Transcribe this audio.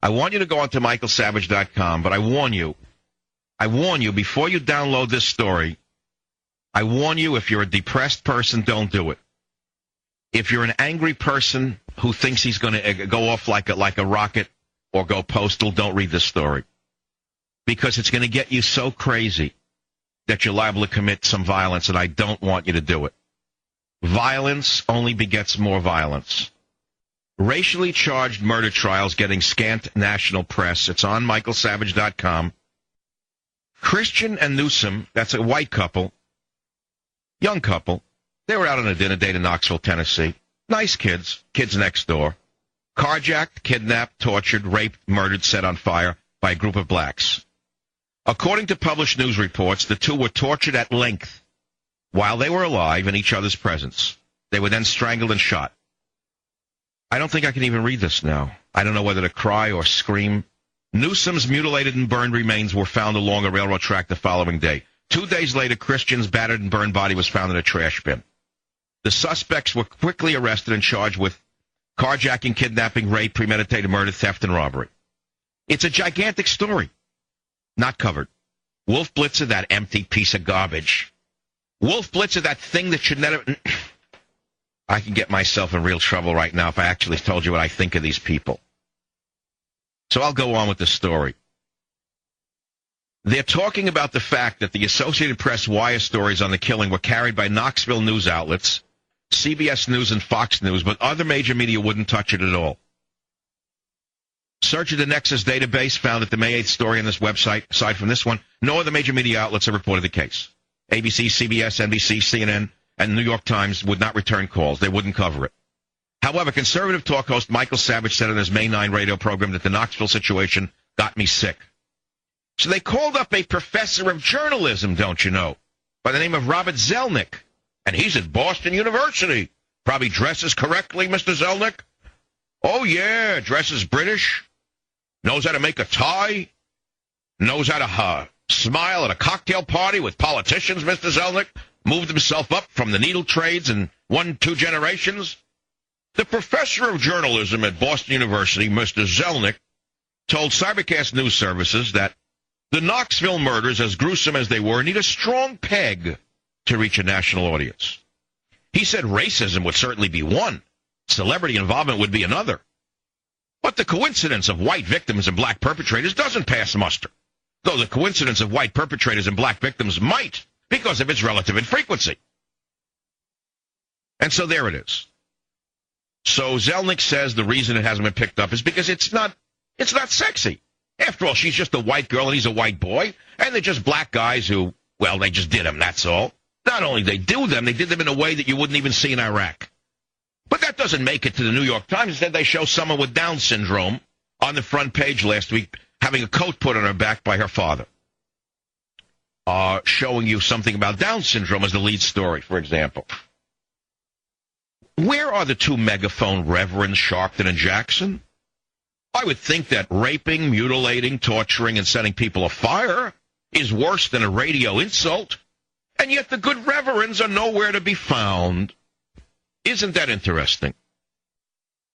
I want you to go onto michaelsavage.com, but I warn you, before you download this story, I warn you, if you're a depressed person, don't do it. If you're an angry person who thinks he's going to go off like a rocket or go postal, don't read this story. Because it's going to get you so crazy that you're liable to commit some violence, and I don't want you to do it. Violence only begets more violence. Racially charged murder trials getting scant national press. It's on michaelsavage.com. Christian and Newsom, that's a white couple, young couple. They were out on a dinner date in Knoxville, Tennessee. Nice kids next door. Carjacked, kidnapped, tortured, raped, murdered, set on fire by a group of blacks. According to published news reports, the two were tortured at length while they were alive in each other's presence. They were then strangled and shot. I don't think I can even read this now. I don't know whether to cry or scream. Newsom's mutilated and burned remains were found along a railroad track the following day. 2 days later, Christian's battered and burned body was found in a trash bin. The suspects were quickly arrested and charged with carjacking, kidnapping, rape, premeditated murder, theft, and robbery. It's a gigantic story. Not covered. Wolf Blitzer, that empty piece of garbage. Wolf Blitzer, that thing that should never... I can get myself in real trouble right now if I actually told you what I think of these people. So I'll go on with the story. They're talking about the fact that the Associated Press wire stories on the killing were carried by Knoxville news outlets, CBS News and Fox News, but other major media wouldn't touch it at all. Search of the Nexus database found that the May 8th story on this website, aside from this one, no other major media outlets have reported the case. ABC, CBS, NBC, CNN, and the New York Times would not return calls. They wouldn't cover it. However, conservative talk host Michael Savage said on his May 9 radio program that the Knoxville situation got me sick. So they called up a professor of journalism, don't you know, by the name of Robert Zelnick. And he's at Boston University. Probably dresses correctly, Mr. Zelnick. Oh, yeah, dresses British. Knows how to make a tie. Knows how to smile at a cocktail party with politicians, Mr. Zelnick. Moved himself up from the needle trades in 1-2 generations. The professor of journalism at Boston University, Mr. Zelnick, told Cybercast News Services that the Knoxville murders, as gruesome as they were, need a strong peg to reach a national audience. He said racism would certainly be one. Celebrity involvement would be another. But the coincidence of white victims and black perpetrators doesn't pass muster, though the coincidence of white perpetrators and black victims might, because of its relative infrequency. And so there it is. So Zelnick says the reason it hasn't been picked up is because it's not sexy. After all, she's just a white girl and he's a white boy, and they're just black guys who, well, they just did them, that's all. Not only they do them, they did them in a way that you wouldn't even see in Iraq. But that doesn't make it to the New York Times. Instead, they show someone with Down syndrome on the front page last week having a coat put on her back by her father. Showing you something about Down syndrome as the lead story, for example. Where are the two megaphone reverends, Sharpton and Jackson? I would think that raping, mutilating, torturing, and setting people afire is worse than a radio insult, and yet the good reverends are nowhere to be found. Isn't that interesting?